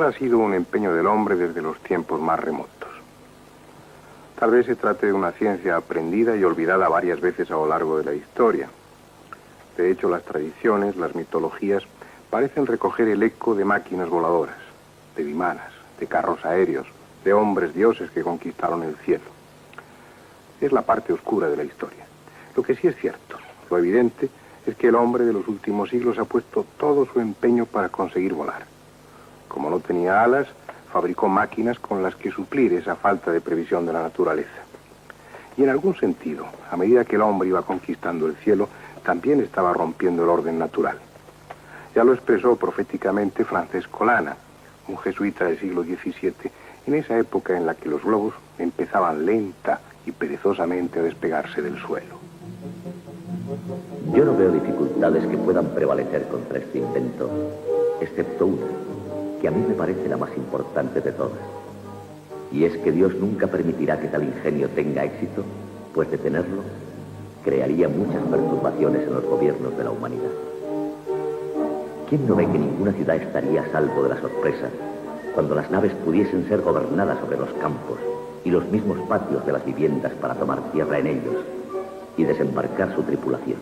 volar ha sido un empeño del hombre desde los tiempos más remotos. Tal vez se trate de una ciencia aprendida y olvidada varias veces a lo largo de la historia. De hecho, las tradiciones, las mitologías, parecen recoger el eco de máquinas voladoras, de vimanas, de carros aéreos, de hombres dioses que conquistaron el cielo. Es la parte oscura de la historia. Lo que sí es cierto, lo evidente, es que el hombre de los últimos siglos ha puesto todo su empeño para conseguir volar. Como no tenía alas, fabricó máquinas con las que suplir esa falta de previsión de la naturaleza. Y en algún sentido, a medida que el hombre iba conquistando el cielo, también estaba rompiendo el orden natural. Ya lo expresó proféticamente Francesco Lana, un jesuita del siglo XVII, en esa época en la que los globos empezaban lenta y perezosamente a despegarse del suelo. Yo no veo dificultades que puedan prevalecer contra este invento, excepto una, que a mí me parece la más importante de todas. Y es que Dios nunca permitirá que tal ingenio tenga éxito, pues de tenerlo, crearía muchas perturbaciones en los gobiernos de la humanidad. ¿Quién no ve que ninguna ciudad estaría a salvo de la sorpresa cuando las naves pudiesen ser gobernadas sobre los campos y los mismos patios de las viviendas para tomar tierra en ellos y desembarcar su tripulación?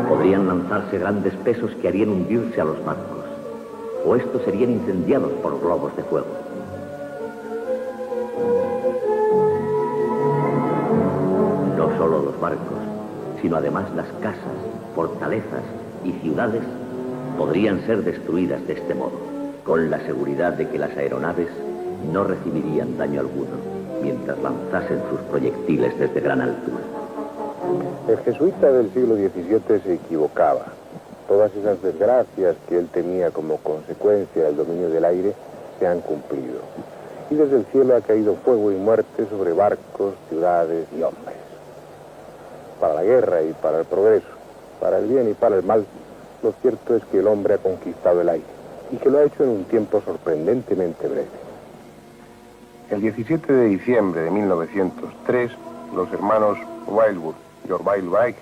Podrían lanzarse grandes pesos que harían hundirse a los barcos, o estos serían incendiados por globos de fuego. No solo los barcos, sino además las casas, fortalezas y ciudades podrían ser destruidas de este modo, con la seguridad de que las aeronaves no recibirían daño alguno mientras lanzasen sus proyectiles desde gran altura. El jesuita del siglo XVII se equivocaba. Todas esas desgracias que él temía como consecuencia del dominio del aire se han cumplido. Y desde el cielo ha caído fuego y muerte sobre barcos, ciudades y hombres. Para la guerra y para el progreso, para el bien y para el mal, lo cierto es que el hombre ha conquistado el aire y que lo ha hecho en un tiempo sorprendentemente breve. El 17 de diciembre de 1903, los hermanos Wildwood y Orville Wright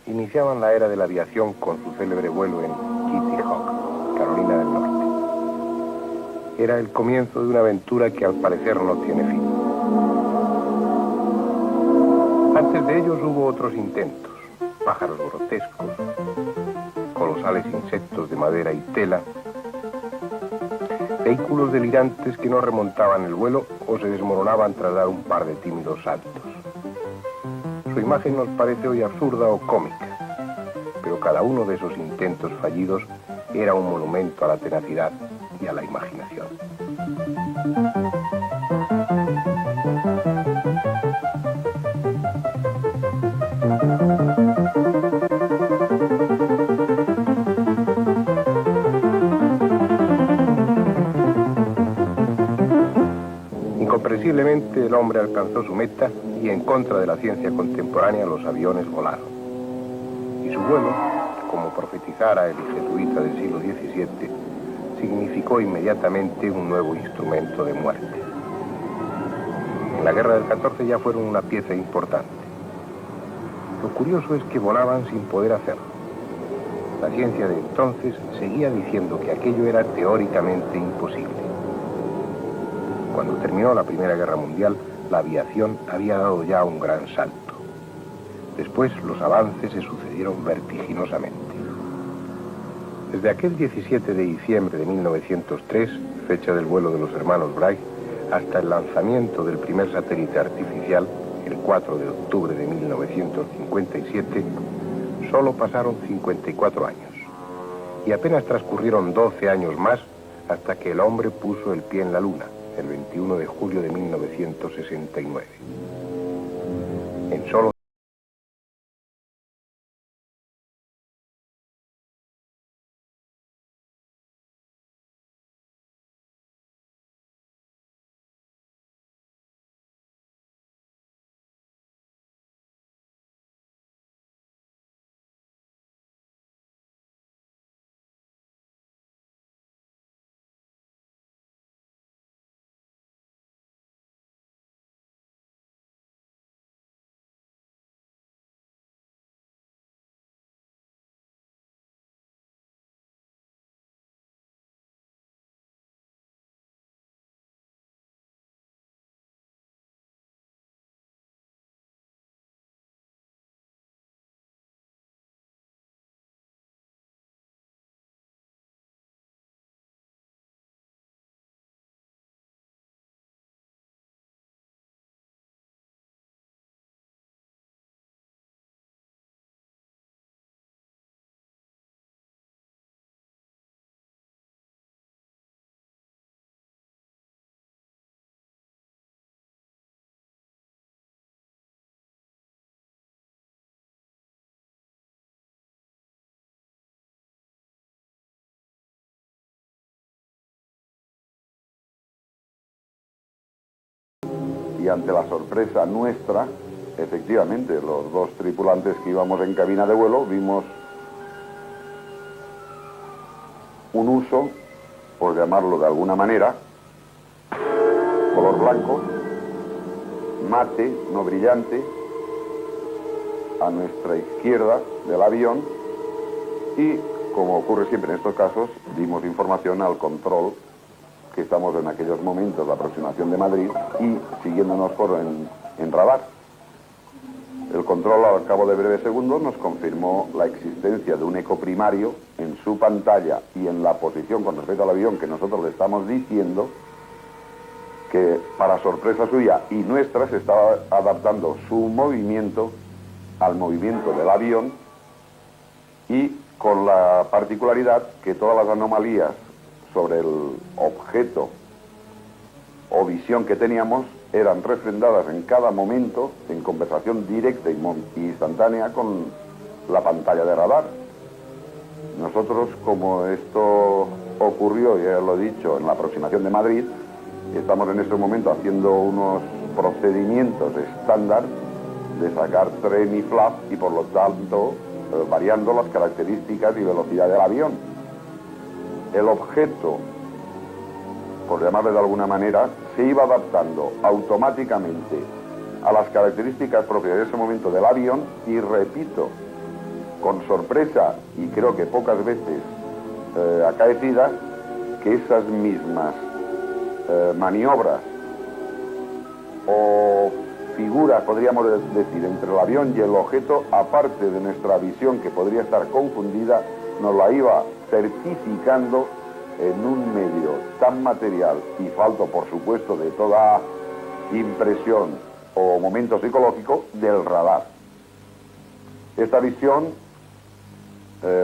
iniciaban la era de la aviación con su célebre vuelo en Kitty Hawk, Carolina del Norte. Era el comienzo de una aventura que al parecer no tiene fin. Antes de ellos hubo otros intentos, pájaros grotescos, colosales insectos de madera y tela, vehículos delirantes que no remontaban el vuelo o se desmoronaban tras dar un par de tímidos saltos. Su imagen nos parece hoy absurda o cómica, pero cada uno de esos intentos fallidos era un monumento a la tenacidad y a la imaginación. Incomprensiblemente el hombre alcanzó su meta y en contra de la ciencia contemporánea los aviones volaron. Y su vuelo, como profetizara el jesuita del siglo XVII, significó inmediatamente un nuevo instrumento de muerte. En la guerra del 14 ya fueron una pieza importante. Lo curioso es que volaban sin poder hacerlo. La ciencia de entonces seguía diciendo que aquello era teóricamente imposible. Cuando terminó la Primera Guerra Mundial, la aviación había dado ya un gran salto. Después, los avances se sucedieron vertiginosamente. Desde aquel 17 de diciembre de 1903, fecha del vuelo de los hermanos Wright, hasta el lanzamiento del primer satélite artificial, el 4 de octubre de 1957, solo pasaron 54 años. Y apenas transcurrieron 12 años más hasta que el hombre puso el pie en la Luna, el 21 de julio de 1969. En solo y ante la sorpresa nuestra, efectivamente, los dos tripulantes que íbamos en cabina de vuelo vimos un uso, por llamarlo de alguna manera, color blanco, mate, no brillante, a nuestra izquierda del avión, y, como ocurre siempre en estos casos, dimos información al control, que estamos en aquellos momentos de aproximación de Madrid, y siguiéndonos en radar. El control, al cabo de breves segundos, nos confirmó la existencia de un eco primario en su pantalla y en la posición con respecto al avión que nosotros le estamos diciendo, que para sorpresa suya y nuestra se estaba adaptando su movimiento al movimiento del avión, y con la particularidad que todas las anomalías sobre el objeto o visión que teníamos eran refrendadas en cada momento en conversación directa y instantánea con la pantalla de radar. Nosotros, como esto ocurrió, ya lo he dicho, en la aproximación de Madrid, estamos en este momento haciendo unos procedimientos estándar de sacar tren y flap y por lo tanto variando las características y velocidad del avión. El objeto, por llamarle de alguna manera, se iba adaptando automáticamente a las características propias de ese momento del avión y, repito, con sorpresa y creo que pocas veces acaecidas, que esas mismas maniobras o figuras, podríamos decir, entre el avión y el objeto, aparte de nuestra visión que podría estar confundida, nos la iba certificando en un medio tan material y falto, por supuesto, de toda impresión o momento psicológico del radar. Esta visión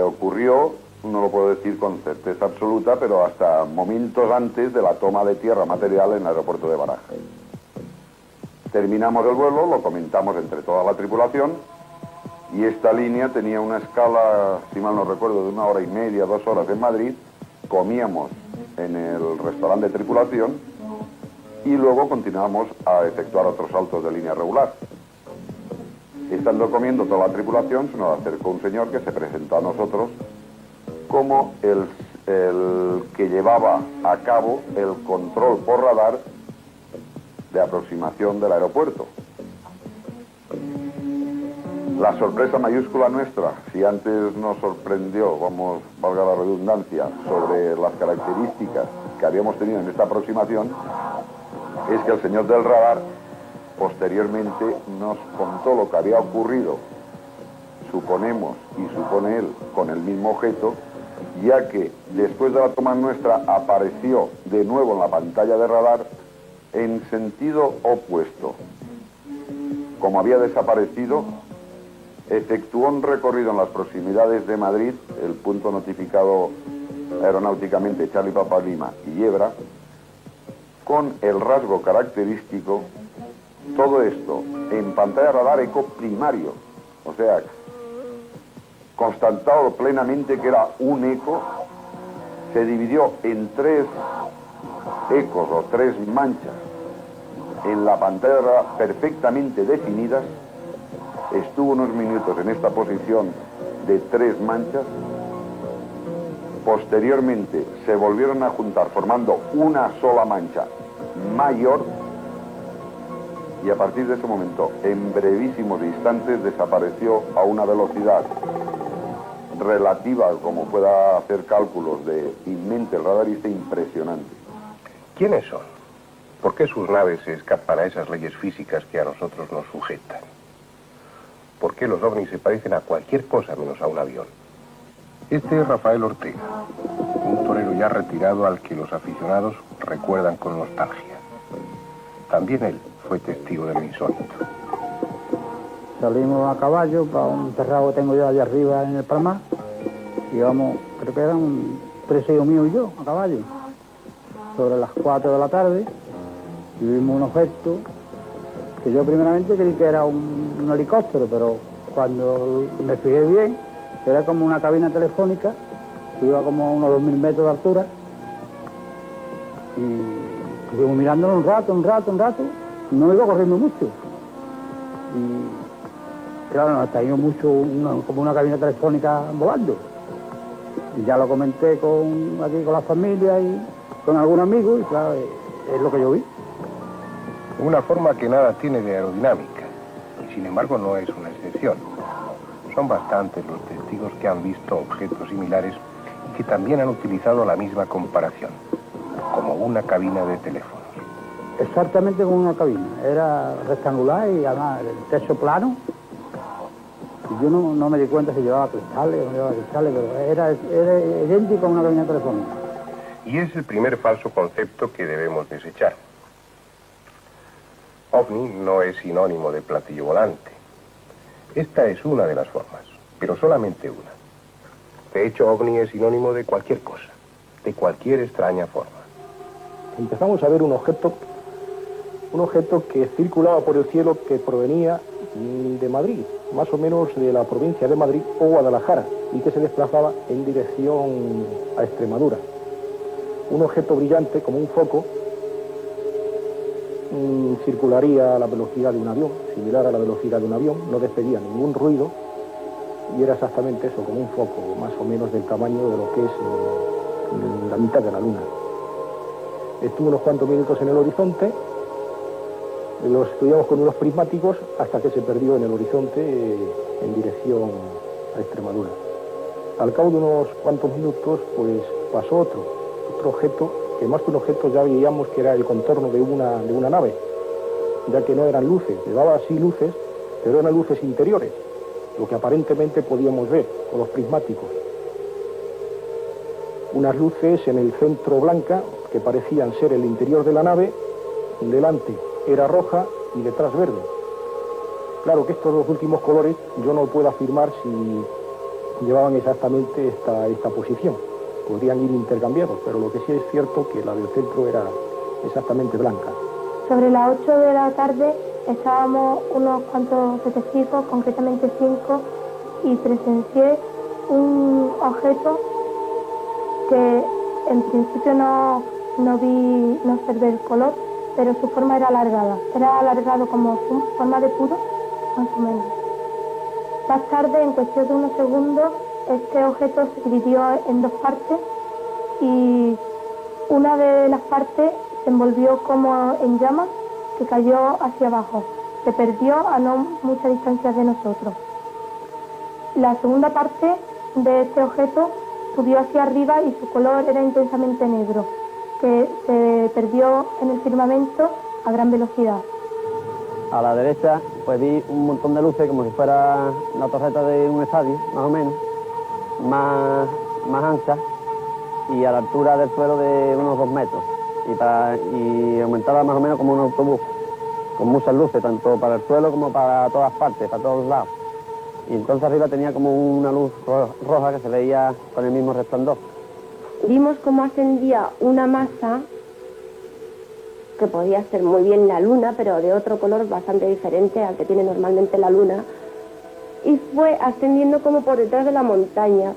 ocurrió, no lo puedo decir con certeza absoluta, pero hasta momentos antes de la toma de tierra material en el aeropuerto de Barajas. Terminamos el vuelo, lo comentamos entre toda la tripulación, y esta línea tenía una escala, si mal no recuerdo, de 1 hora y media, 2 horas en Madrid. Comíamos en el restaurante de tripulación y luego continuamos a efectuar otros saltos de línea regular. Estando comiendo toda la tripulación, se nos acercó un señor que se presentó a nosotros como el que llevaba a cabo el control por radar de aproximación del aeropuerto. La sorpresa mayúscula nuestra, si antes nos sorprendió, valga la redundancia, sobre las características que habíamos tenido en esta aproximación, es que el señor del radar posteriormente nos contó lo que había ocurrido, suponemos y supone él, con el mismo objeto, ya que después de la toma nuestra apareció de nuevo en la pantalla de radar en sentido opuesto. Como había desaparecido, efectuó un recorrido en las proximidades de Madrid, el punto notificado aeronáuticamente Charlie Papa Lima y Yebra, con el rasgo característico, todo esto en pantalla radar eco primario, o sea, constatado plenamente que era un eco, se dividió en 3 ecos o 3 manchas en la pantalla de radar perfectamente definidas. Estuvo unos minutos en esta posición de 3 manchas. Posteriormente se volvieron a juntar formando una sola mancha mayor, y a partir de ese momento, en brevísimos instantes, desapareció a una velocidad relativa, como pueda hacer cálculos de mente el radarista, impresionante. ¿Quiénes son? ¿Por qué sus naves se escapan a esas leyes físicas que a nosotros nos sujetan? ¿Por qué los ovnis se parecen a cualquier cosa menos a un avión? Este es Rafael Ortega, un torero ya retirado al que los aficionados recuerdan con nostalgia. También él fue testigo del insólito. Salimos a caballo para un cerrado que tengo yo allá arriba en el Palmar. Íbamos, creo que eran 3 hijos míos y yo, a caballo. Sobre las 4 de la tarde, y vimos un objeto que yo primeramente creí que era un helicóptero, pero cuando me fijé bien, era como una cabina telefónica, que iba como a unos 2000 metros de altura, y estuvimos mirándolo un rato, no iba corriendo mucho. Y claro, nos extrañó mucho como una cabina telefónica volando. Y ya lo comenté aquí con la familia y con algún amigo, y claro, es lo que yo vi. Una forma que nada tiene de aerodinámica, y sin embargo no es una excepción. Son bastantes los testigos que han visto objetos similares y que también han utilizado la misma comparación, como una cabina de teléfonos. Exactamente como una cabina, era rectangular y además el techo plano. Y yo no me di cuenta si llevaba cristales o no llevaba cristales, pero era idéntico a una cabina telefónica. Y es el primer falso concepto que debemos desechar. OVNI no es sinónimo de platillo volante. Esta es una de las formas, pero solamente una. De hecho, OVNI es sinónimo de cualquier cosa, de cualquier extraña forma. Empezamos a ver un objeto que circulaba por el cielo, que provenía de Madrid, más o menos de la provincia de Madrid o Guadalajara, y que se desplazaba en dirección a Extremadura. Un objeto brillante como un foco, circularía a la velocidad de un avión, similar a la velocidad de un avión, no despedía ningún ruido y era exactamente eso, como un foco, más o menos del tamaño de lo que es la mitad de la luna. Estuvo unos cuantos minutos en el horizonte, lo estudiamos con unos prismáticos hasta que se perdió en el horizonte en dirección a Extremadura. Al cabo de unos cuantos minutos, pues pasó otro objeto, que más que un objeto ya veíamos que era el contorno de una nave, ya que no eran luces, llevaba así luces, pero eran luces interiores, lo que aparentemente podíamos ver con los prismáticos. Unas luces en el centro blanca, que parecían ser el interior de la nave, delante era roja y detrás verde. Claro que estos dos últimos colores yo no puedo afirmar si llevaban exactamente esta posición. Podrían ir intercambiados, pero lo que sí es cierto que la del centro era exactamente blanca. Sobre las 8 de la tarde estábamos unos cuantos testigos, concretamente 5, y presencié un objeto que en principio no observé el color, pero su forma era alargada. Era alargado como forma de puro, más o menos. Más tarde, en cuestión de unos segundos, este objeto se dividió en dos partes y una de las partes se envolvió como en llamas que cayó hacia abajo. Se perdió a no mucha distancia de nosotros. La segunda parte de este objeto subió hacia arriba y su color era intensamente negro, que se perdió en el firmamento a gran velocidad. A la derecha pues vi un montón de luces como si fuera la torreta de un estadio, más o menos, más ancha y a la altura del suelo de unos 2 metros y aumentaba más o menos como un autobús, con muchas luces, tanto para el suelo como para todas partes, para todos lados. Y entonces arriba tenía como una luz roja que se veía con el mismo resplandor. Vimos cómo ascendía una masa que podía ser muy bien la luna, pero de otro color bastante diferente al que tiene normalmente la luna, y fue ascendiendo como por detrás de la montaña,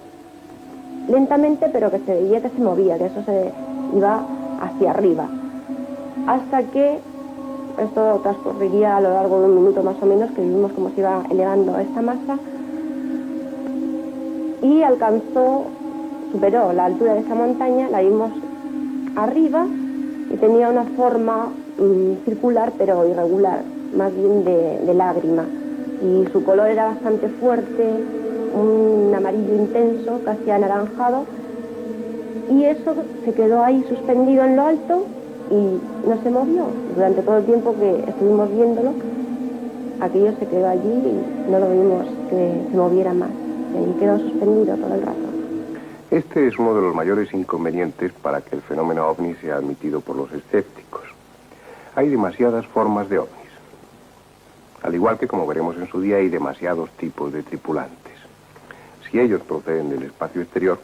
lentamente, pero que se veía que se movía, que eso se iba hacia arriba, hasta que esto transcurriría a lo largo de un minuto más o menos, que vimos cómo se iba elevando esta masa y superó la altura de esa montaña, la vimos arriba y tenía una forma circular pero irregular, más bien de lágrima, y su color era bastante fuerte, un amarillo intenso, casi anaranjado, y eso se quedó ahí suspendido en lo alto y no se movió. Durante todo el tiempo que estuvimos viéndolo, aquello se quedó allí y no lo vimos que se moviera más, y quedó suspendido todo el rato. Este es uno de los mayores inconvenientes para que el fenómeno OVNI sea admitido por los escépticos. Hay demasiadas formas de OVNIs. Al igual que, como veremos en su día, hay demasiados tipos de tripulantes. Si ellos proceden del espacio exterior,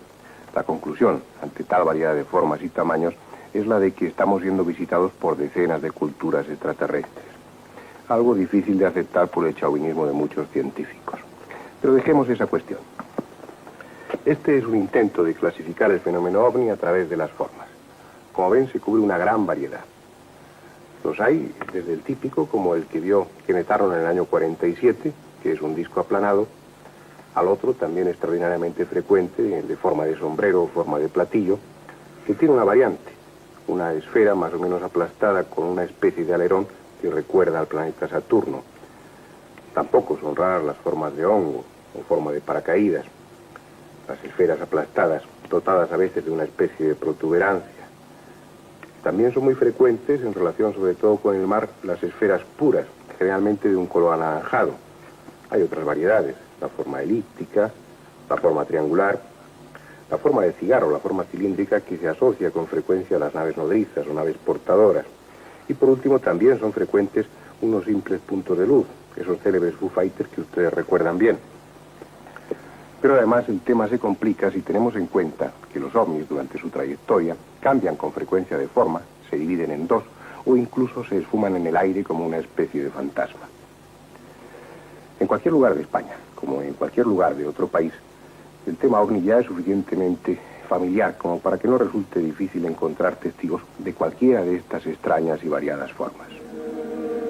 la conclusión, ante tal variedad de formas y tamaños, es la de que estamos siendo visitados por decenas de culturas extraterrestres. Algo difícil de aceptar por el chauvinismo de muchos científicos. Pero dejemos esa cuestión. Este es un intento de clasificar el fenómeno OVNI a través de las formas. Como ven, se cubre una gran variedad. Los hay desde el típico, como el que vio Kenneth Arnold en el año 47, que es un disco aplanado, al otro también extraordinariamente frecuente, de forma de sombrero o forma de platillo, que tiene una variante, una esfera más o menos aplastada con una especie de alerón que recuerda al planeta Saturno. Tampoco son raras las formas de hongo o forma de paracaídas, las esferas aplastadas, dotadas a veces de una especie de protuberancia. También son muy frecuentes, en relación sobre todo con el mar, las esferas puras, generalmente de un color anaranjado. Hay otras variedades, la forma elíptica, la forma triangular, la forma de cigarro, la forma cilíndrica, que se asocia con frecuencia a las naves nodrizas o naves portadoras. Y por último también son frecuentes unos simples puntos de luz, esos célebres Foo Fighters que ustedes recuerdan bien. Pero además el tema se complica si tenemos en cuenta que los ovnis durante su trayectoria cambian con frecuencia de forma, se dividen en dos o incluso se esfuman en el aire como una especie de fantasma. En cualquier lugar de España, como en cualquier lugar de otro país, el tema ovni ya es suficientemente familiar como para que no resulte difícil encontrar testigos de cualquiera de estas extrañas y variadas formas.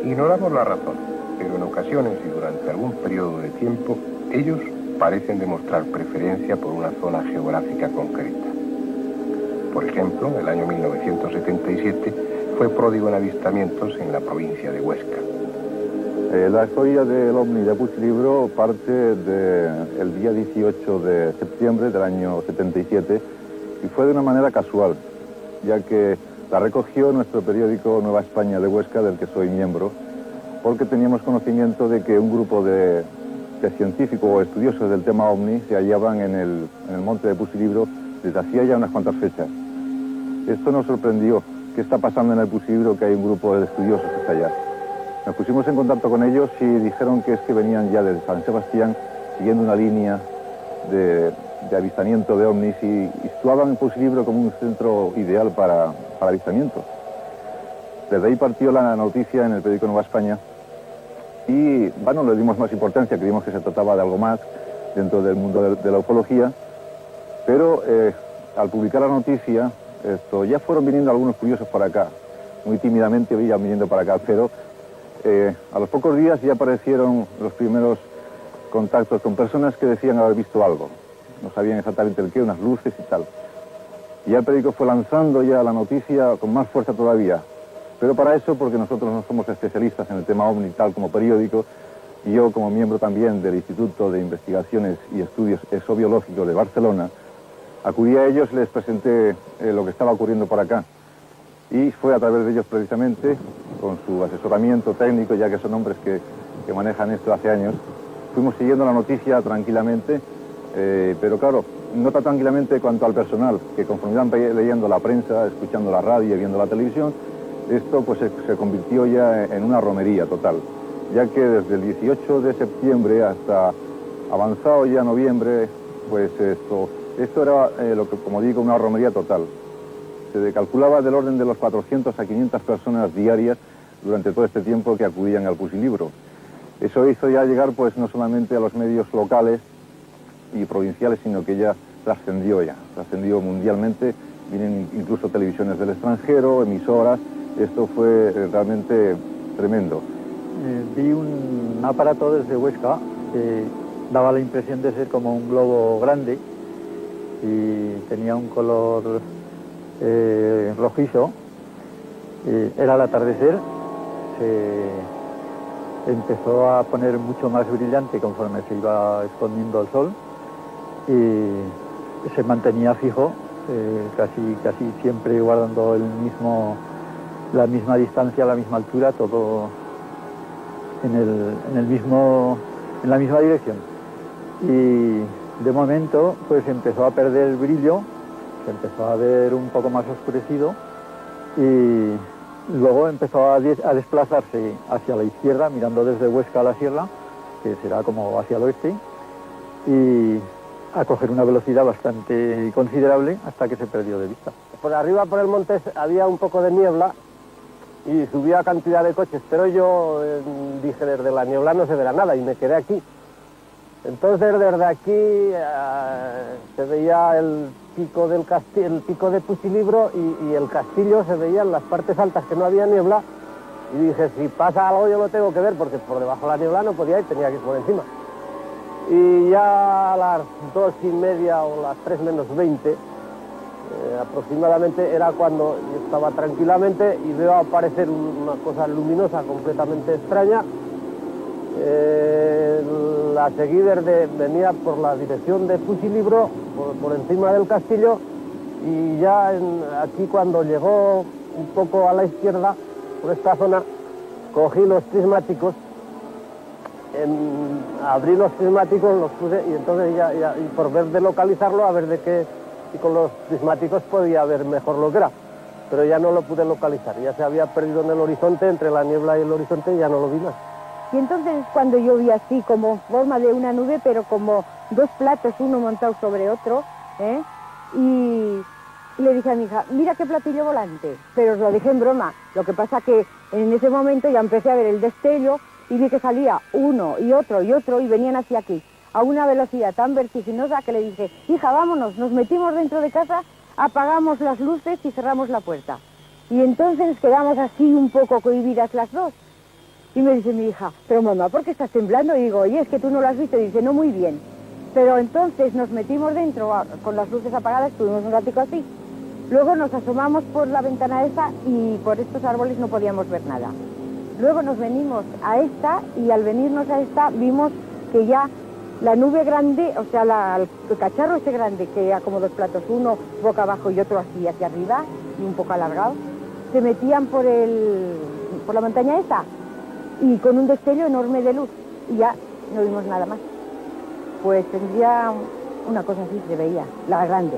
Ignoramos la razón, pero en ocasiones y durante algún periodo de tiempo, ellos parecen demostrar preferencia por una zona geográfica concreta. Por ejemplo, en el año 1977 fue pródigo en avistamientos en la provincia de Huesca. La historia del ovni de Pusilibro parte del día 18 de septiembre del año 77 y fue de una manera casual, ya que la recogió nuestro periódico Nueva España de Huesca, del que soy miembro, porque teníamos conocimiento de que un grupo de científicos o estudiosos del tema ovni se hallaban en el monte de Pusilibro desde hacía ya unas cuantas fechas. Esto nos sorprendió. ¿Qué está pasando en el Pusilibro? Que hay un grupo de estudiosos que está allá. Nos pusimos en contacto con ellos y dijeron que es que venían ya desde San Sebastián siguiendo una línea de avistamiento de ovnis y situaban el Pusilibro como un centro ideal para avistamientos. Desde ahí partió la noticia en el periódico Nueva España y, bueno, le dimos más importancia, creímos que se trataba de algo más dentro del mundo de la ufología, pero al publicar la noticia, ya fueron viniendo algunos curiosos para acá, muy tímidamente iban viniendo para acá, pero a los pocos días ya aparecieron los primeros contactos con personas que decían haber visto algo. No sabían exactamente el qué, unas luces y tal. Y ya el periódico fue lanzando ya la noticia con más fuerza todavía. Pero para eso, porque nosotros no somos especialistas en el tema ovni tal como periódico, y yo como miembro también del Instituto de Investigaciones y Estudios Exobiológicos de Barcelona, acudí a ellos y les presenté lo que estaba ocurriendo por acá. Y fue a través de ellos precisamente, con su asesoramiento técnico, ya que son hombres que manejan esto hace años, fuimos siguiendo la noticia tranquilamente, pero claro, no tan tranquilamente cuanto al personal, que conforme iban leyendo la prensa, escuchando la radio y viendo la televisión, esto pues se convirtió ya en una romería total, ya que desde el 18 de septiembre hasta avanzado ya noviembre, pues esto era, lo que, como digo, una romería total. Se calculaba del orden de los 400 a 500 personas diarias durante todo este tiempo que acudían al Pusilibro. Eso hizo ya llegar pues no solamente a los medios locales y provinciales, sino que ya trascendió mundialmente. Vienen incluso televisiones del extranjero, emisoras. Esto fue realmente tremendo. Vi un aparato desde Huesca que daba la impresión de ser como un globo grande y tenía un color rojizo. Era el atardecer, se empezó a poner mucho más brillante conforme se iba escondiendo el sol y se mantenía fijo, casi siempre guardando la misma distancia, la misma altura, todo en la misma dirección. Y de momento pues empezó a perder el brillo, se empezó a ver un poco más oscurecido y luego empezó a desplazarse hacia la izquierda, mirando desde Huesca a la sierra, que será como hacia el oeste, y a coger una velocidad bastante considerable hasta que se perdió de vista. Por arriba, por el monte, había un poco de niebla y subía cantidad de coches, pero yo dije, desde la niebla no se verá nada y me quedé aquí. Entonces desde aquí se veía el pico del castillo, el pico de Pusilibro y el castillo se veían las partes altas que no había niebla Y dije, si pasa algo yo lo tengo que ver, porque por debajo de la niebla no podía ir, tenía que ir por encima. Y ya a las 2:30 o las 3 menos 20, aproximadamente, era cuando yo estaba tranquilamente y veo aparecer una cosa luminosa completamente extraña. La seguí venía por la dirección de Pusilibro, por encima del castillo, y ya aquí cuando llegó un poco a la izquierda, por esta zona, cogí los prismáticos, abrí los prismáticos, los puse, y entonces y por ver de localizarlo, a ver de qué, y con los prismáticos podía ver mejor lo que era, pero ya no lo pude localizar, ya se había perdido en el horizonte, entre la niebla y el horizonte, y ya no lo vi más. Y entonces cuando yo vi así como forma de una nube, pero como dos platos, uno montado sobre otro, y le dije a mi hija, mira qué platillo volante, pero os lo dije en broma. Lo que pasa que en ese momento ya empecé a ver el destello y vi que salía uno y otro y venían hacia aquí, a una velocidad tan vertiginosa que le dije, hija, vámonos, nos metimos dentro de casa, apagamos las luces y cerramos la puerta. Y entonces nos quedamos así un poco cohibidas las dos. Y me dice mi hija, pero mamá, ¿por qué estás temblando? Y digo, oye, es que tú no lo has visto. Y dice, no, muy bien. Pero entonces nos metimos dentro con las luces apagadas, estuvimos un ratico así. Luego nos asomamos por la ventana esa y por estos árboles no podíamos ver nada. Luego nos venimos a esta y al venirnos a esta vimos que ya la nube grande, o sea, el cacharro ese grande, que era como dos platos, uno boca abajo y otro así hacia arriba y un poco alargado, se metían por la montaña esa y con un destello enorme de luz y ya no vimos nada más. Pues tendría una cosa así, se veía, la grande,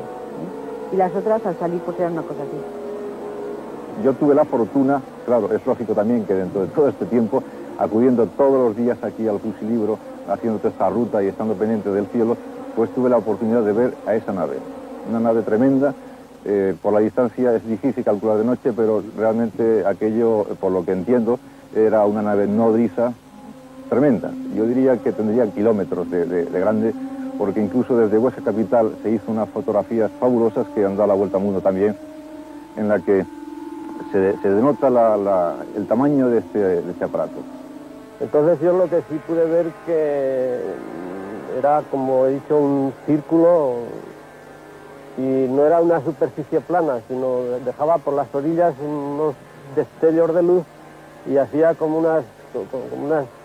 y las otras al salir pues eran una cosa así. Yo tuve la fortuna, claro, es lógico también que dentro de todo este tiempo, acudiendo todos los días aquí al Pusilibro, haciendo esta ruta y estando pendiente del cielo, pues tuve la oportunidad de ver a esa nave. Una nave tremenda, por la distancia es difícil calcular de noche, pero realmente aquello, por lo que entiendo, era una nave nodriza tremenda. Yo diría que tendría kilómetros de grande, porque incluso desde Huesca capital se hizo unas fotografías fabulosas que han dado la vuelta al mundo también, en la que se denota el tamaño de este aparato. Entonces yo lo que sí pude ver que era, como he dicho, un círculo, y no era una superficie plana, sino dejaba por las orillas unos destellos de luz y hacía como unas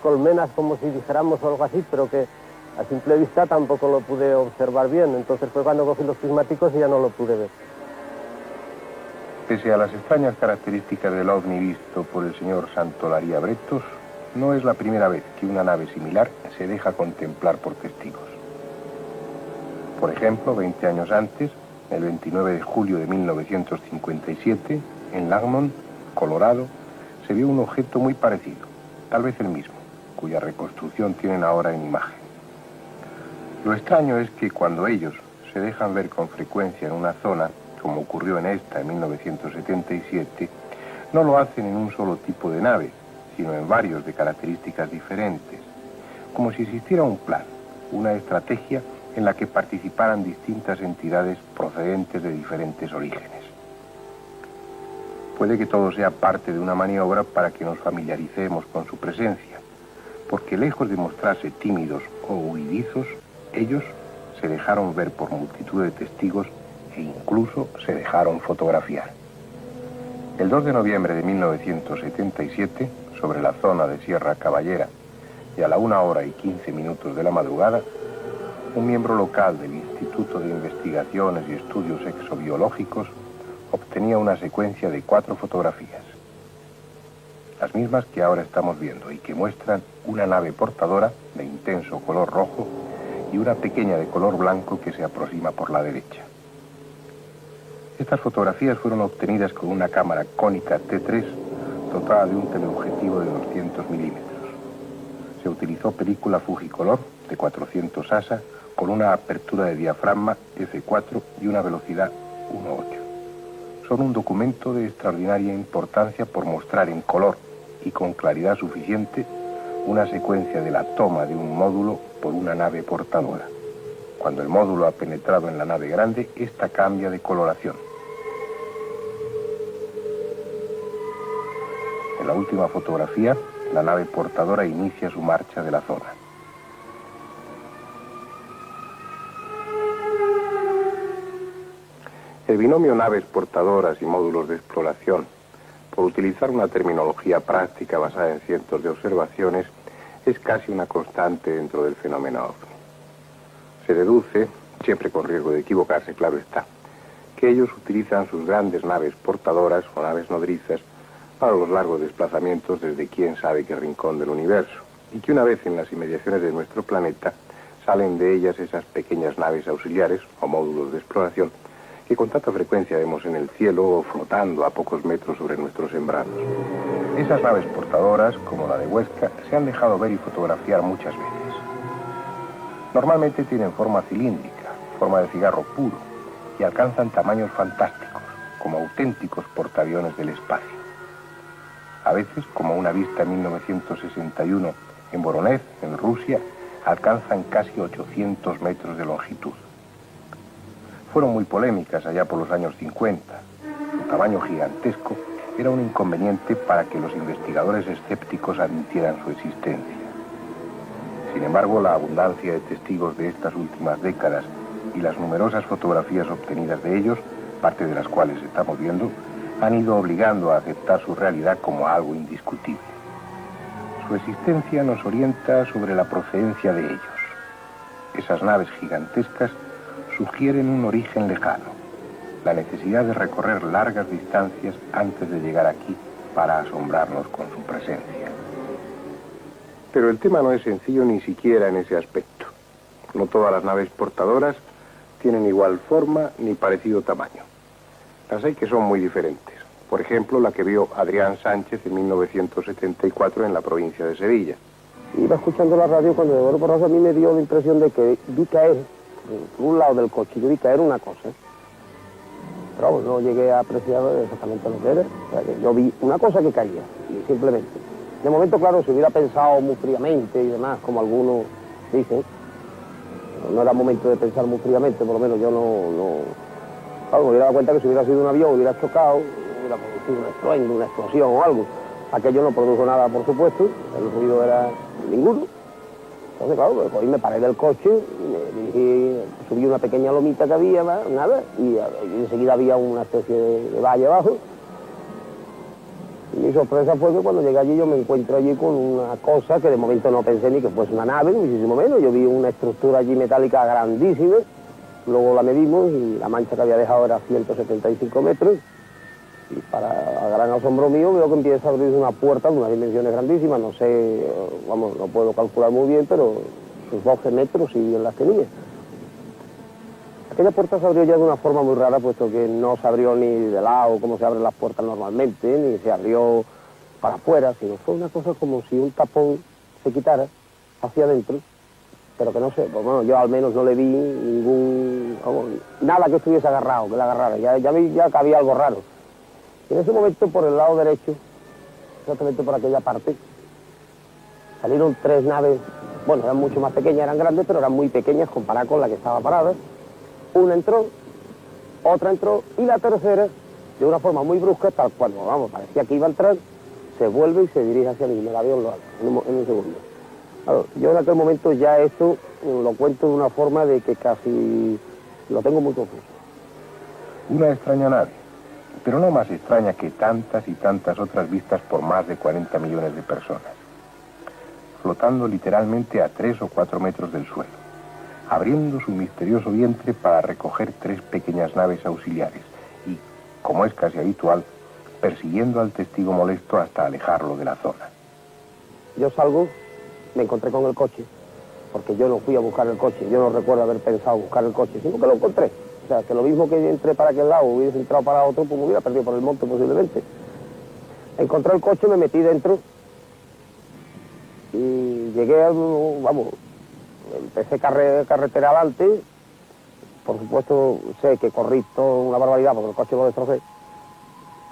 colmenas, como si dijéramos o algo así, pero que a simple vista tampoco lo pude observar bien. Entonces fue cuando cogí los prismáticos y ya no lo pude ver. Pese a las extrañas características del ovni visto por el señor Santolaría Bretos, no es la primera vez que una nave similar se deja contemplar por testigos. Por ejemplo, 20 años antes, el 29 de julio de 1957, en Lagmont, Colorado, se vio un objeto muy parecido, tal vez el mismo, cuya reconstrucción tienen ahora en imagen. Lo extraño es que cuando ellos se dejan ver con frecuencia en una zona, como ocurrió en esta en 1977, no lo hacen en un solo tipo de nave, sino en varios de características diferentes, como si existiera un plan, una estrategia en la que participaran distintas entidades procedentes de diferentes orígenes. Puede que todo sea parte de una maniobra para que nos familiaricemos con su presencia, porque lejos de mostrarse tímidos o huidizos, ellos se dejaron ver por multitud de testigos e incluso se dejaron fotografiar. El 2 de noviembre de 1977, sobre la zona de Sierra Caballera, y a la 1:15 de la madrugada, un miembro local del Instituto de Investigaciones y Estudios Exobiológicos obtenía una secuencia de 4 fotografías, las mismas que ahora estamos viendo y que muestran una nave portadora de intenso color rojo y una pequeña de color blanco que se aproxima por la derecha. Estas fotografías fueron obtenidas con una cámara cónica T3 dotada de un teleobjetivo de 200 milímetros. Se utilizó película Fujicolor de 400 ASA con una apertura de diafragma F4 y una velocidad 1.8. Son un documento de extraordinaria importancia por mostrar en color y con claridad suficiente una secuencia de la toma de un módulo por una nave portadora. Cuando el módulo ha penetrado en la nave grande, esta cambia de coloración. En la última fotografía, la nave portadora inicia su marcha de la zona. El binomio naves portadoras y módulos de exploración, por utilizar una terminología práctica basada en cientos de observaciones, es casi una constante dentro del fenómeno ovni. Se deduce, siempre con riesgo de equivocarse, claro está, que ellos utilizan sus grandes naves portadoras o naves nodrizas para los largos desplazamientos desde quién sabe qué rincón del universo, y que una vez en las inmediaciones de nuestro planeta salen de ellas esas pequeñas naves auxiliares o módulos de exploración que con tanta frecuencia vemos en el cielo o flotando a pocos metros sobre nuestros sembrados. Esas naves portadoras, como la de Huesca, se han dejado ver y fotografiar muchas veces. Normalmente tienen forma cilíndrica, forma de cigarro puro, y alcanzan tamaños fantásticos, como auténticos portaaviones del espacio. A veces, como una vista en 1961 en Voronezh, en Rusia, alcanzan casi 800 metros de longitud. Fueron muy polémicas allá por los años 50. Su tamaño gigantesco era un inconveniente para que los investigadores escépticos admitieran su existencia. Sin embargo, la abundancia de testigos de estas últimas décadas y las numerosas fotografías obtenidas de ellos, parte de las cuales estamos viendo, han ido obligando a aceptar su realidad como algo indiscutible. Su existencia nos orienta sobre la procedencia de ellos. Esas naves gigantescas sugieren un origen lejano, la necesidad de recorrer largas distancias antes de llegar aquí para asombrarnos con su presencia. Pero el tema no es sencillo ni siquiera en ese aspecto. No todas las naves portadoras tienen igual forma ni parecido tamaño. Las hay que son muy diferentes. Por ejemplo, la que vio Adrián Sánchez en 1974 en la provincia de Sevilla. Iba escuchando la radio cuando de golpe porrazo a mí me dio la impresión de que vi caer, por un lado del coche, yo vi caer una cosa. Pero vamos, no llegué a apreciar exactamente lo que era. O sea, que yo vi una cosa que caía, y simplemente. De momento, claro, si hubiera pensado muy fríamente y demás, como algunos dicen, no era momento de pensar muy fríamente, por lo menos yo claro, me hubiera dado cuenta que si hubiera sido un avión, hubiera chocado, hubiera producido un estruendo, una explosión o algo. Aquello no produjo nada, por supuesto, el ruido era ninguno. Entonces, claro, pues, me paré del coche, me dirigí, subí una pequeña lomita que había, nada, y enseguida había una especie de valle abajo. Y mi sorpresa fue que cuando llegué allí yo me encuentro allí con una cosa que de momento no pensé ni que fuese una nave, muchísimo menos. Yo vi una estructura allí metálica grandísima, luego la medimos y la mancha que había dejado era 175 metros. Y para gran asombro mío veo que empieza a abrirse una puerta de unas dimensiones grandísimas, no sé, vamos, no puedo calcular muy bien, pero sus 12 metros y bien las tenía. Aquella puerta se abrió ya de una forma muy rara, puesto que no se abrió ni de lado como se abren las puertas normalmente, ni se abrió para afuera, sino fue una cosa como si un tapón se quitara hacia adentro, pero que no sé, pues bueno, yo al menos no le vi ningún, vamos, nada que estuviese agarrado, que la agarrara, ya vi ya que había algo raro. Y en ese momento, por el lado derecho, exactamente por aquella parte, salieron 3 naves, bueno, eran mucho más pequeñas, eran grandes, pero eran muy pequeñas comparadas con la que estaba parada. Una entró, otra entró, y la tercera, de una forma muy brusca, tal cual, vamos, parecía que iba a entrar, se vuelve y se dirige hacia mí, me la vio en un segundo. Claro, yo en aquel momento ya esto lo cuento de una forma de que casi lo tengo muy confuso. Una extraña nave, pero no más extraña que tantas y tantas otras vistas por más de 40 millones de personas, flotando literalmente a 3 o 4 metros del suelo, abriendo su misterioso vientre para recoger 3 pequeñas naves auxiliares y, como es casi habitual, persiguiendo al testigo molesto hasta alejarlo de la zona. Yo salgo, me encontré con el coche, porque yo no fui a buscar el coche, yo no recuerdo haber pensado buscar el coche, sino que lo encontré. O sea, que lo mismo que entré para aquel lado, hubiese entrado para otro, pues me hubiera perdido por el monte posiblemente. Encontré el coche, me metí dentro y llegué a, vamos, empecé carretera adelante. Por supuesto, sé que corrí toda una barbaridad porque el coche lo destrocé.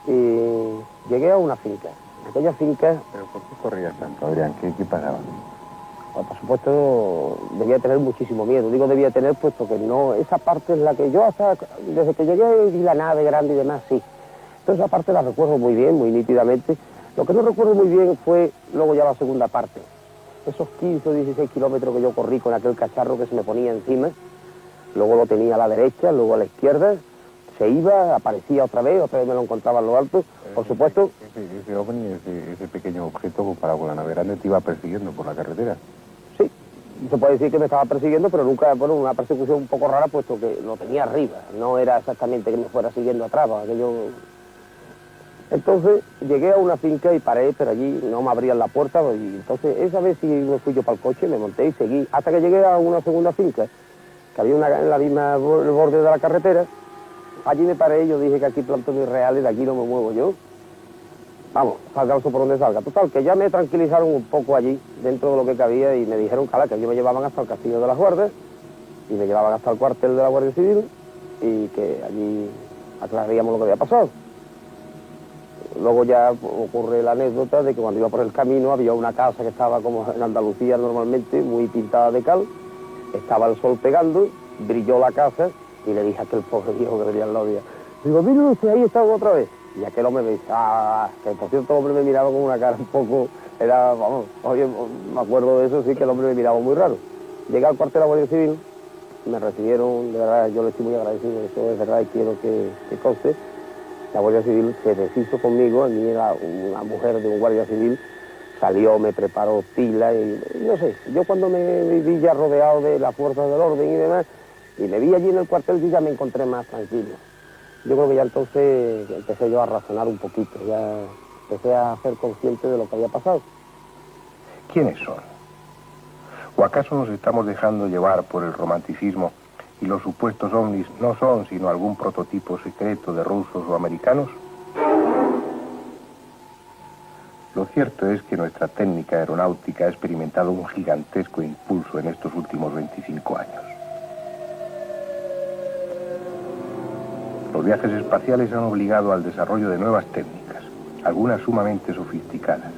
Y llegué a una finca. En aquella finca... ¿Pero por qué corrías tanto, Adrián? ¿Qué pasaba? Bueno, por supuesto, debía tener muchísimo miedo. Digo debía tener, puesto que no... Esa parte es la que yo hasta... Desde que llegué vi la nave grande y demás, sí. Entonces esa parte la recuerdo muy bien, muy nítidamente. Lo que no recuerdo muy bien fue luego ya la segunda parte. Esos 15 o 16 kilómetros que yo corrí con aquel cacharro que se me ponía encima, luego lo tenía a la derecha, luego a la izquierda, se iba, aparecía otra vez me lo encontraba en lo alto, por supuesto. Ese ovni, ese pequeño objeto comparado con la nave grande te iba persiguiendo por la carretera. Sí, se puede decir que me estaba persiguiendo, pero nunca, bueno, una persecución un poco rara, puesto que lo tenía arriba, no era exactamente que me fuera siguiendo atrás, aquello... Entonces llegué a una finca y paré, pero allí no me abrían la puerta, y entonces esa vez sí me fui yo para el coche, me monté y seguí, hasta que llegué a una segunda finca, que había una en la misma borde de la carretera. Allí me paré y yo dije que aquí planto mis reales, de aquí no me muevo yo. Vamos, salga por donde salga. Total, que ya me tranquilizaron un poco allí, dentro de lo que cabía, y me dijeron que ellos me llevaban hasta el Castillo de las Guardias, y me llevaban hasta el cuartel de la Guardia Civil, y que allí aclararíamos lo que había pasado. Luego ya ocurre la anécdota de que cuando iba por el camino había una casa que estaba como en Andalucía normalmente, muy pintada de cal, estaba el sol pegando, brilló la casa y le dije a aquel pobre viejo que venía al lado, digo, mire usted, ahí está otra vez. Y aquel hombre me dice, que por cierto el hombre me miraba con una cara un poco, era, vamos, oye, me acuerdo de eso, sí, que el hombre me miraba muy raro. Llegué al cuartel de la Guardia Civil, me recibieron, de verdad, yo le estoy muy agradecido, eso es verdad y quiero que conste. La Guardia Civil se deshizo conmigo, a mí era una mujer de un guardia civil, salió, me preparó pila y no sé, yo cuando me vi ya rodeado de las fuerzas del orden y demás, y me vi allí en el cuartel, yo ya me encontré más tranquilo. Yo creo que ya entonces empecé yo a razonar un poquito, ya empecé a ser consciente de lo que había pasado. ¿Quiénes son? ¿O acaso nos estamos dejando llevar por el romanticismo y los supuestos ovnis no son sino algún prototipo secreto de rusos o americanos? Lo cierto es que nuestra técnica aeronáutica ha experimentado un gigantesco impulso en estos últimos 25 años. Los viajes espaciales han obligado al desarrollo de nuevas técnicas, algunas sumamente sofisticadas,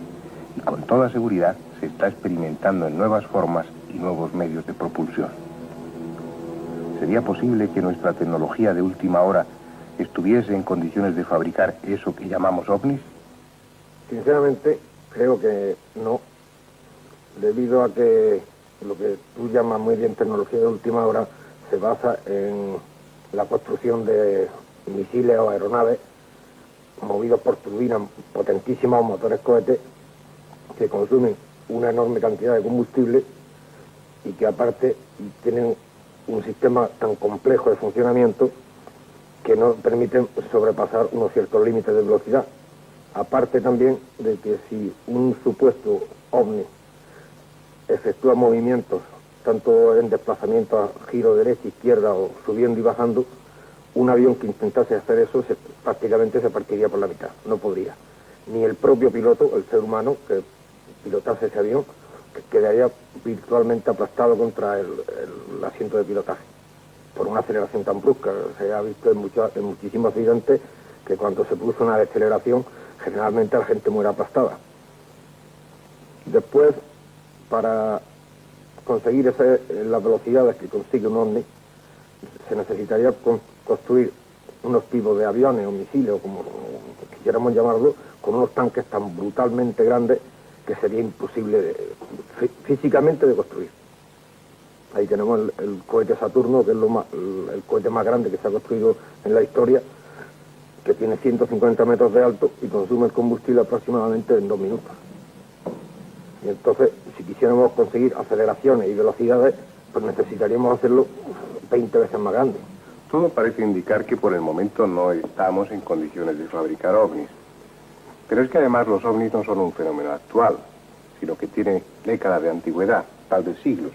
y con toda seguridad se está experimentando en nuevas formas y nuevos medios de propulsión. ¿Sería posible que nuestra tecnología de última hora estuviese en condiciones de fabricar eso que llamamos ovnis? Sinceramente, creo que no, debido a que lo que tú llamas muy bien tecnología de última hora se basa en la construcción de misiles o aeronaves movidos por turbinas potentísimas o motores cohetes que consumen una enorme cantidad de combustible y que aparte tienen un sistema tan complejo de funcionamiento que no permiten sobrepasar unos ciertos límites de velocidad. Aparte también de que si un supuesto ovni efectúa movimientos tanto en desplazamiento a giro derecha, izquierda o subiendo y bajando, un avión que intentase hacer eso prácticamente se partiría por la mitad, no podría. Ni el propio piloto, el ser humano que pilotase ese avión, que quedaría virtualmente aplastado contra el asiento de pilotaje, por una aceleración tan brusca. Se ha visto en muchísimos accidentes que cuando se produce una deceleración, generalmente la gente muere aplastada. Después, para conseguir las velocidades que consigue un ovni, se necesitaría construir unos tipos de aviones o misiles, o como quisiéramos llamarlo, con unos tanques tan brutalmente grandes que sería imposible físicamente de construir. Ahí tenemos el cohete Saturno, que es el cohete más grande que se ha construido en la historia, que tiene 150 metros de alto y consume el combustible aproximadamente en 2 minutos. Y entonces, si quisiéramos conseguir aceleraciones y velocidades, pues necesitaríamos hacerlo 20 veces más grande. Todo parece indicar que por el momento no estamos en condiciones de fabricar ovnis. Pero es que además los ovnis no son un fenómeno actual, sino que tiene décadas de antigüedad, tal vez siglos.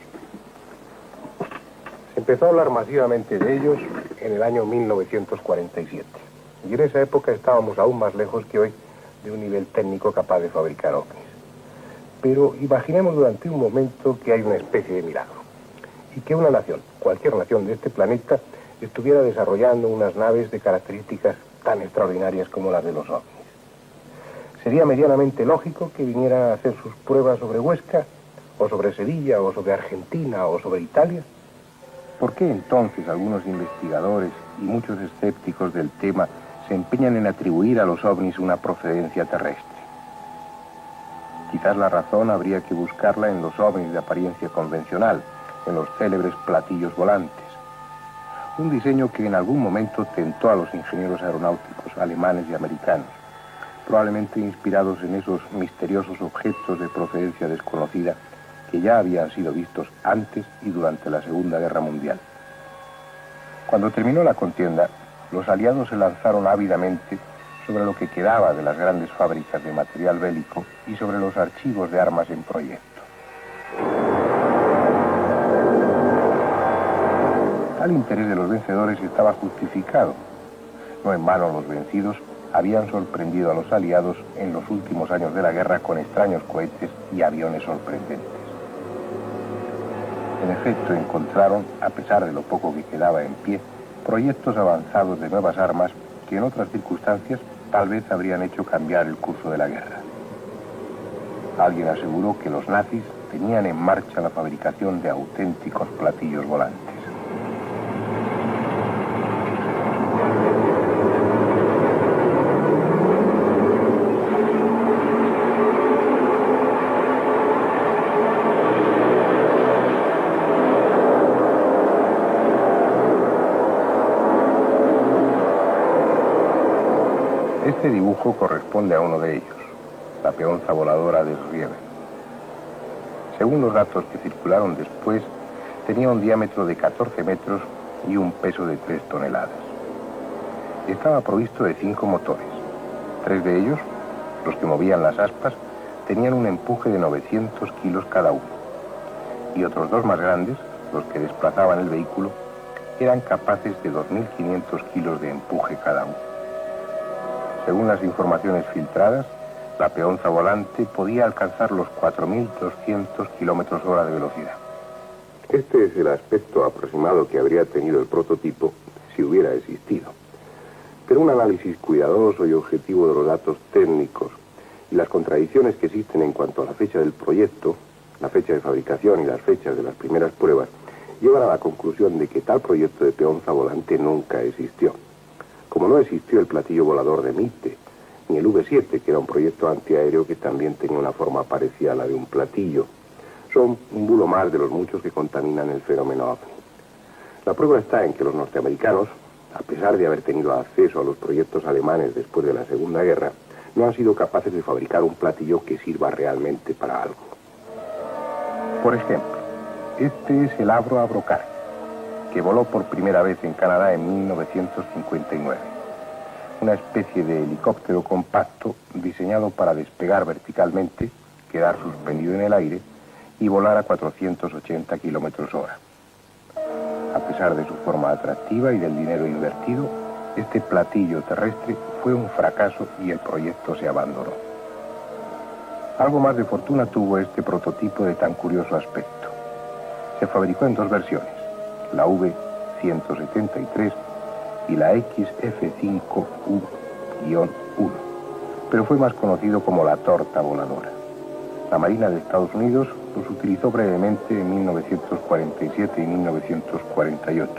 Se empezó a hablar masivamente de ellos en el año 1947. Y en esa época estábamos aún más lejos que hoy de un nivel técnico capaz de fabricar ovnis. Pero imaginemos durante un momento que hay una especie de milagro y que una nación, cualquier nación de este planeta, estuviera desarrollando unas naves de características tan extraordinarias como las de los ovnis. Sería medianamente lógico que vinieran a hacer sus pruebas sobre Huesca, o sobre Sevilla, o sobre Argentina, o sobre Italia. ¿Por qué entonces algunos investigadores y muchos escépticos del tema se empeñan en atribuir a los ovnis una procedencia terrestre? Quizás la razón habría que buscarla en los ovnis de apariencia convencional, en los célebres platillos volantes. Un diseño que en algún momento tentó a los ingenieros aeronáuticos alemanes y americanos, probablemente inspirados en esos misteriosos objetos de procedencia desconocida que ya habían sido vistos antes y durante la Segunda Guerra Mundial. Cuando terminó la contienda, los aliados se lanzaron ávidamente sobre lo que quedaba de las grandes fábricas de material bélico y sobre los archivos de armas en proyecto. Tal interés de los vencedores estaba justificado. No en vano los vencidos habían sorprendido a los aliados en los últimos años de la guerra con extraños cohetes y aviones sorprendentes. En efecto, encontraron, a pesar de lo poco que quedaba en pie, proyectos avanzados de nuevas armas que en otras circunstancias tal vez habrían hecho cambiar el curso de la guerra. Alguien aseguró que los nazis tenían en marcha la fabricación de auténticos platillos volantes. Este dibujo corresponde a uno de ellos, la peonza voladora de Srieven. Según los datos que circularon después, tenía un diámetro de 14 metros y un peso de 3 toneladas. Estaba provisto de 5 motores. 3 de ellos, los que movían las aspas, tenían un empuje de 900 kilos cada uno. Y otros 2 más grandes, los que desplazaban el vehículo, eran capaces de 2.500 kilos de empuje cada uno. Según las informaciones filtradas, la peonza volante podía alcanzar los 4.200 kilómetros hora de velocidad. Este es el aspecto aproximado que habría tenido el prototipo si hubiera existido. Pero un análisis cuidadoso y objetivo de los datos técnicos y las contradicciones que existen en cuanto a la fecha del proyecto, la fecha de fabricación y las fechas de las primeras pruebas, llevan a la conclusión de que tal proyecto de peonza volante nunca existió. Como no existió el platillo volador de Mitte, ni el V-7, que era un proyecto antiaéreo que también tenía una forma parecida a la de un platillo. Son un bulo más de los muchos que contaminan el fenómeno ovni. La prueba está en que los norteamericanos, a pesar de haber tenido acceso a los proyectos alemanes después de la Segunda Guerra, no han sido capaces de fabricar un platillo que sirva realmente para algo. Por ejemplo, este es el Avro Abrokar, que voló por primera vez en Canadá en 1959. Una especie de helicóptero compacto diseñado para despegar verticalmente, quedar suspendido en el aire y volar a 480 kilómetros hora. A pesar de su forma atractiva y del dinero invertido, este platillo terrestre fue un fracaso y el proyecto se abandonó. Algo más de fortuna tuvo este prototipo de tan curioso aspecto. Se fabricó en 2 versiones, la V-173 y la XF-5U-1, pero fue más conocido como la torta voladora. La Marina de Estados Unidos los utilizó brevemente en 1947 y 1948,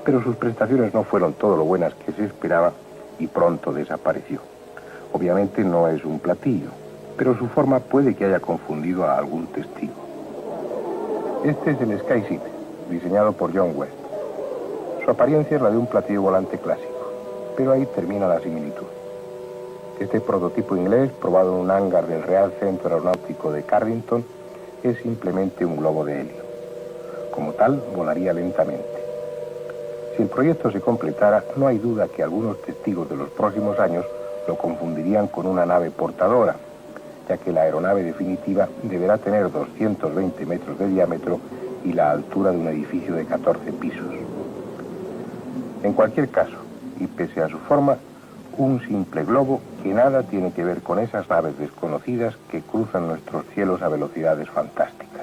pero sus prestaciones no fueron todo lo buenas que se esperaba y pronto desapareció. Obviamente no es un platillo, pero su forma puede que haya confundido a algún testigo. Este es el Sky City, diseñado por John West. Su apariencia es la de un platillo volante clásico, pero ahí termina la similitud. Este prototipo inglés, probado en un hangar del Real Centro Aeronáutico de Carrington, es simplemente un globo de helio. Como tal, volaría lentamente. Si el proyecto se completara, no hay duda que algunos testigos de los próximos años lo confundirían con una nave portadora, ya que la aeronave definitiva deberá tener 220 metros de diámetro y la altura de un edificio de 14 pisos. En cualquier caso, y pese a su forma, un simple globo que nada tiene que ver con esas naves desconocidas que cruzan nuestros cielos a velocidades fantásticas.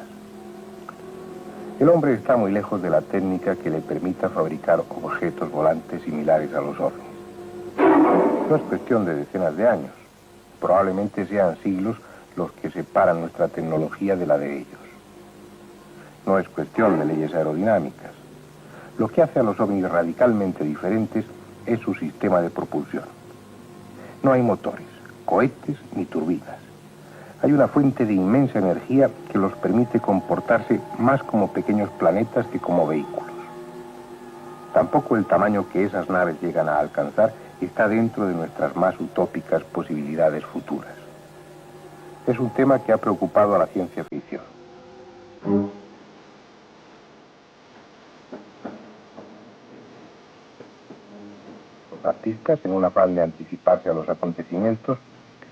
El hombre está muy lejos de la técnica que le permita fabricar objetos volantes similares a los ovnis. No es cuestión de decenas de años, probablemente sean siglos los que separan nuestra tecnología de la de ellos. No es cuestión de leyes aerodinámicas. Lo que hace a los ovnis radicalmente diferentes es su sistema de propulsión. No hay motores, cohetes ni turbinas. Hay una fuente de inmensa energía que los permite comportarse más como pequeños planetas que como vehículos. Tampoco el tamaño que esas naves llegan a alcanzar está dentro de nuestras más utópicas posibilidades futuras. Es un tema que ha preocupado a la ciencia ficción. Los artistas, en un afán de anticiparse a los acontecimientos,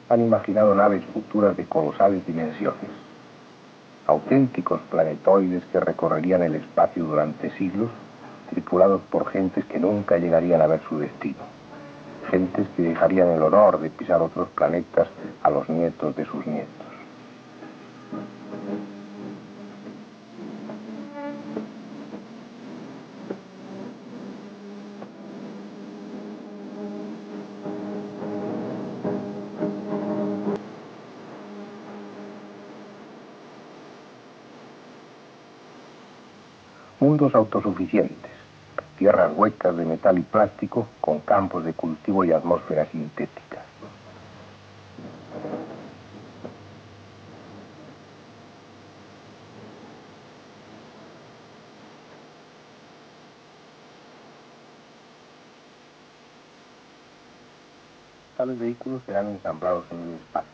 han imaginado naves futuras de colosales dimensiones, auténticos planetoides que recorrerían el espacio durante siglos, tripulados por gentes que nunca llegarían a ver su destino, gentes que dejarían el honor de pisar otros planetas a los nietos de sus nietos. Mundos autosuficientes, tierras huecas de metal y plástico con campos de cultivo y atmósfera sintética. Tales vehículos serán ensamblados en el espacio,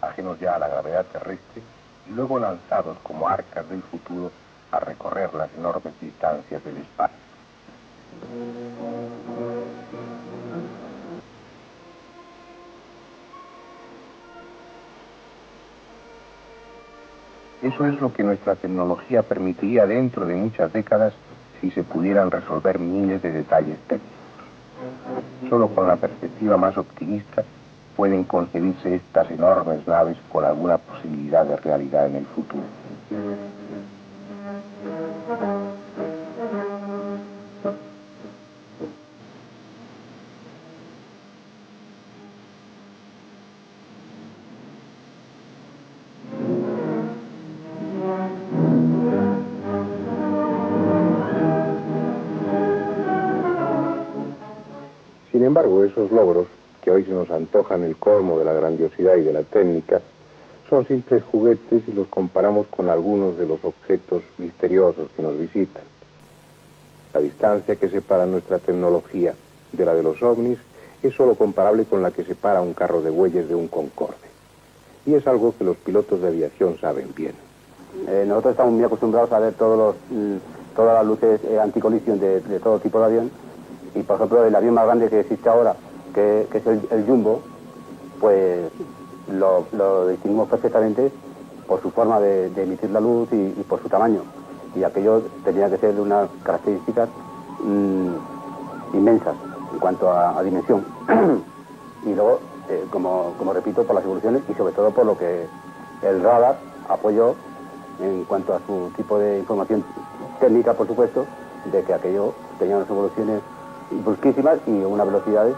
ajenos ya a la gravedad terrestre, y luego lanzados como arcas del futuro a recorrer las enormes distancias del espacio. Eso es lo que nuestra tecnología permitiría dentro de muchas décadas si se pudieran resolver miles de detalles técnicos. Solo con la perspectiva más optimista pueden concebirse estas enormes naves con alguna posibilidad de realidad en el futuro. Sin embargo, esos logros, que hoy se nos antojan el colmo de la grandiosidad y de la técnica, son simples juguetes si los comparamos con algunos de los objetos misteriosos que nos visitan. La distancia que separa nuestra tecnología de la de los ovnis es solo comparable con la que separa un carro de bueyes de un Concorde. Y es algo que los pilotos de aviación saben bien. Nosotros estamos muy acostumbrados a ver todas las luces anticolisión de todo tipo de avión. Y por ejemplo, el avión más grande que existe ahora, que es el Jumbo, pues lo distinguimos perfectamente por su forma de emitir la luz y por su tamaño. Y aquello tenía que ser de unas características inmensas en cuanto a dimensión. Y luego, como repito, por las evoluciones y sobre todo por lo que el radar apoyó en cuanto a su tipo de información técnica, por supuesto, de que aquello tenía unas evoluciones brusquísimas y unas velocidades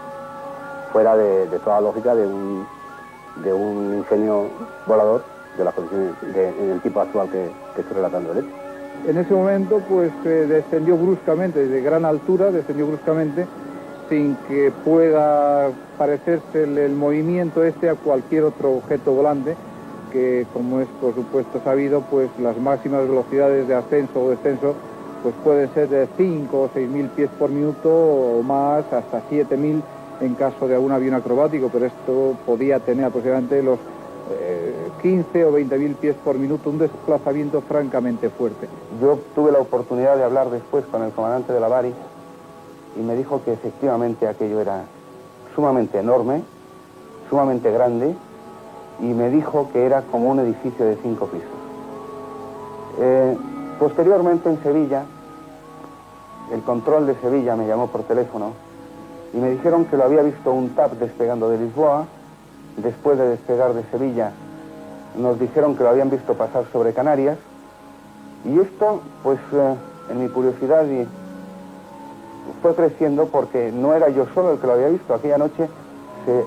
fuera de toda lógica de un ingenio volador de las condiciones en el tipo actual que estoy relatando el hecho. En ese momento pues descendió bruscamente, desde gran altura descendió bruscamente, sin que pueda parecerse el movimiento a cualquier otro objeto volante, que como es por supuesto sabido, pues las máximas velocidades de ascenso o descenso pues pueden ser de 5 o 6.000 pies por minuto o más, hasta 7.000 en caso de algún avión acrobático, pero esto podía tener aproximadamente los 15 o 20.000 pies por minuto, un desplazamiento francamente fuerte. Yo tuve la oportunidad de hablar después con el comandante de la Bari y me dijo que efectivamente aquello era sumamente enorme, sumamente grande, y me dijo que era como un edificio de 5 pisos. Posteriormente en Sevilla, el control de Sevilla me llamó por teléfono y me dijeron que lo había visto un TAP despegando de Lisboa. Después de despegar de Sevilla, nos dijeron que lo habían visto pasar sobre Canarias. Y esto, pues, en mi curiosidad fue creciendo porque no era yo solo el que lo había visto. Aquella noche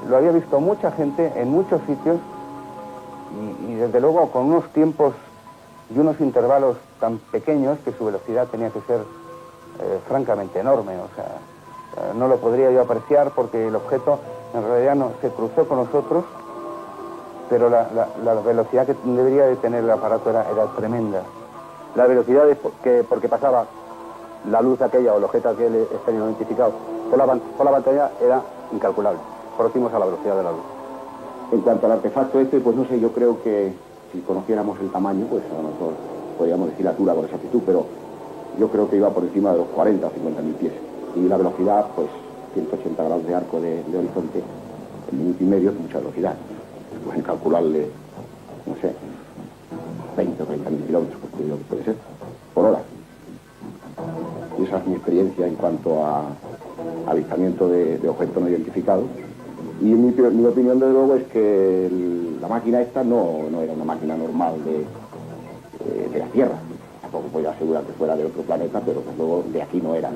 lo había visto mucha gente en muchos sitios y desde luego con unos tiempos y unos intervalos tan pequeños que su velocidad tenía que ser francamente enorme. O sea, no lo podría yo apreciar porque el objeto en realidad no se cruzó con nosotros pero la velocidad que debería de tener el aparato era tremenda. La velocidad es porque pasaba la luz aquella o el objeto aquel extraño identificado por la pantalla era incalculable, próximos a la velocidad de la luz. En cuanto al artefacto este, pues no sé, yo creo que si conociéramos el tamaño, pues a lo mejor podríamos decir la altura con exactitud, pero yo creo que iba por encima de los 40 o 50.000 pies. Y la velocidad, pues 180 grados de arco de horizonte, en minuto y medio es mucha velocidad. Pueden calcularle, no sé, 20 o 30.000 kilómetros, pues creo que puede ser, por hora. Y esa es mi experiencia en cuanto a avistamiento de objetos no identificados. Y mi opinión, desde luego, es que la máquina esta no era una máquina normal de la Tierra. Tampoco puedo asegurar que fuera de otro planeta, pero desde luego de aquí no era.